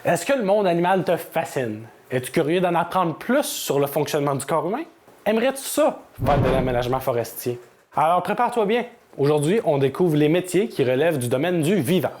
Est-ce que le monde animal te fascine? Es-tu curieux d'en apprendre plus sur le fonctionnement du corps humain? Aimerais-tu ça, faire de l'aménagement forestier? Alors prépare-toi bien. Aujourd'hui, on découvre les métiers qui relèvent du domaine du vivant.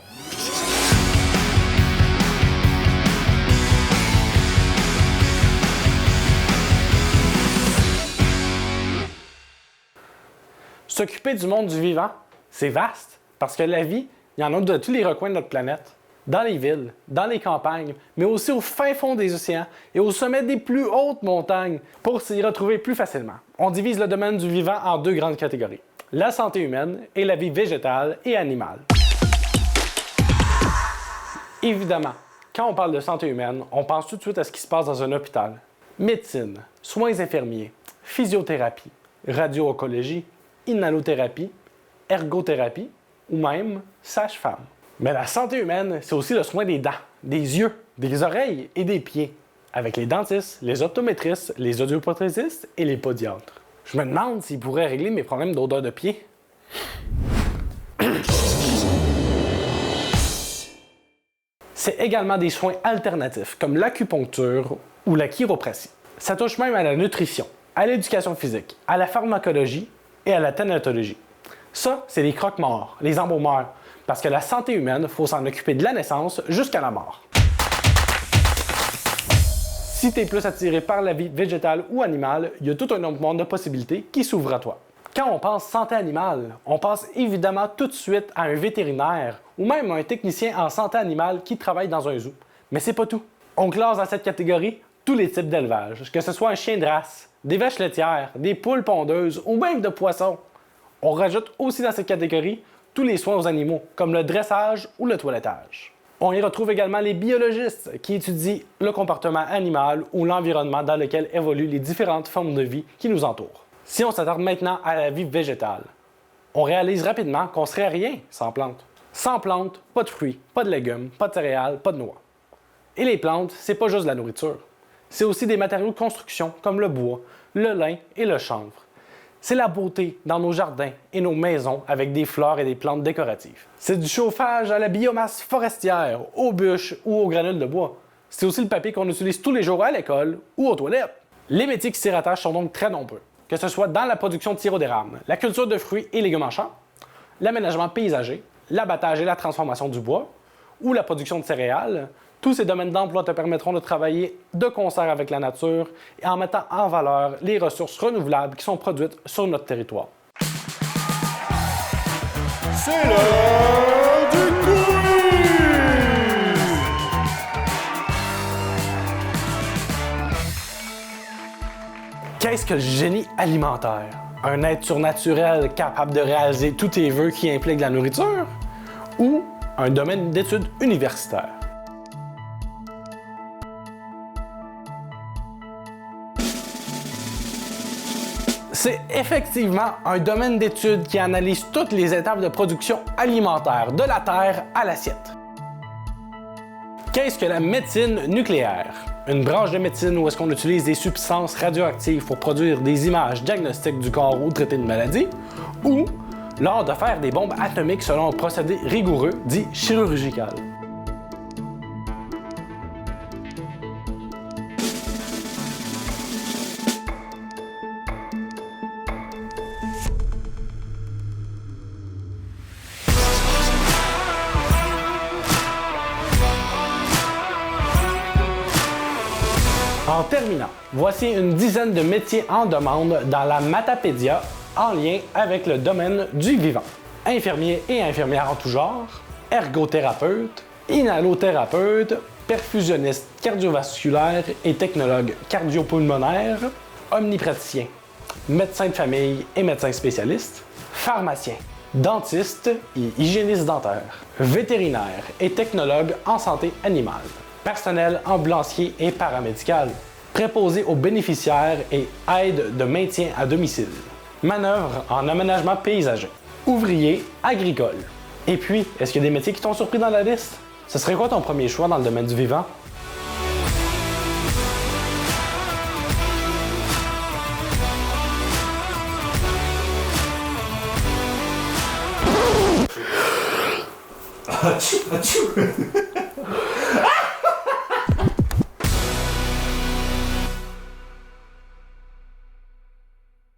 S'occuper du monde du vivant, c'est vaste, parce que la vie, il y en a de tous les recoins de notre planète. Dans les villes, dans les campagnes, mais aussi au fin fond des océans et au sommet des plus hautes montagnes pour s'y retrouver plus facilement. On divise le domaine du vivant en deux grandes catégories, la santé humaine et la vie végétale et animale. Évidemment, quand on parle de santé humaine, on pense tout de suite à ce qui se passe dans un hôpital. Médecine, soins infirmiers, physiothérapie, radio-oncologie, inhalothérapie, ergothérapie ou même sage-femme. Mais la santé humaine, c'est aussi le soin des dents, des yeux, des oreilles et des pieds, avec les dentistes, les optométristes, les audioprothésistes et les podiatres. Je me demande s'ils pourraient régler mes problèmes d'odeur de pied. C'est également des soins alternatifs, comme l'acupuncture ou la chiropratie. Ça touche même à la nutrition, à l'éducation physique, à la pharmacologie et à la thanatologie. Ça, c'est les croque-morts, les embaumeurs, parce que la santé humaine, il faut s'en occuper de la naissance jusqu'à la mort. Si tu es plus attiré par la vie végétale ou animale, il y a tout un autre monde de possibilités qui s'ouvre à toi. Quand on pense santé animale, on pense évidemment tout de suite à un vétérinaire ou même à un technicien en santé animale qui travaille dans un zoo. Mais c'est pas tout. On classe dans cette catégorie tous les types d'élevage, que ce soit un chien de race, des vaches laitières, des poules pondeuses ou même de poissons. On rajoute aussi dans cette catégorie tous les soins aux animaux, comme le dressage ou le toilettage. On y retrouve également les biologistes qui étudient le comportement animal ou l'environnement dans lequel évoluent les différentes formes de vie qui nous entourent. Si on s'attarde maintenant à la vie végétale, on réalise rapidement qu'on serait rien sans plantes. Sans plantes, pas de fruits, pas de légumes, pas de céréales, pas de noix. Et les plantes, c'est pas juste de la nourriture. C'est aussi des matériaux de construction comme le bois, le lin et le chanvre. C'est la beauté dans nos jardins et nos maisons avec des fleurs et des plantes décoratives. C'est du chauffage à la biomasse forestière, aux bûches ou aux granules de bois. C'est aussi le papier qu'on utilise tous les jours à l'école ou aux toilettes. Les métiers qui s'y rattachent sont donc très nombreux, que ce soit dans la production de sirop d'érable, la culture de fruits et légumes en champ, l'aménagement paysager, l'abattage et la transformation du bois, ou la production de céréales. Tous ces domaines d'emploi te permettront de travailler de concert avec la nature et en mettant en valeur les ressources renouvelables qui sont produites sur notre territoire. C'est l'heure du quiz! Qu'est-ce que le génie alimentaire? Un être surnaturel capable de réaliser tous tes vœux qui impliquent la nourriture? Ou un domaine d'études universitaire? C'est effectivement un domaine d'études qui analyse toutes les étapes de production alimentaire, de la terre à l'assiette. Qu'est-ce que la médecine nucléaire? Une branche de médecine où est-ce qu'on utilise des substances radioactives pour produire des images diagnostiques du corps ou traiter une maladie? Ou l'art de faire des bombes atomiques selon un procédé rigoureux dit chirurgical? En terminant, voici une dizaine de métiers en demande dans la Matapédia en lien avec le domaine du vivant. Infirmiers et infirmières en tout genre, ergothérapeute, inhalothérapeute, perfusionniste cardiovasculaire et technologue cardiopulmonaire, omnipraticien, médecin de famille et médecin spécialiste, pharmacien, dentiste et hygiéniste dentaire, vétérinaire et technologue en santé animale, personnel ambulancier et paramédical, préposé aux bénéficiaires et aide de maintien à domicile, manœuvre en aménagement paysager, ouvrier agricole. Et puis, est-ce qu'il y a des métiers qui t'ont surpris dans la liste? Ce serait quoi ton premier choix dans le domaine du vivant? Achou, achou.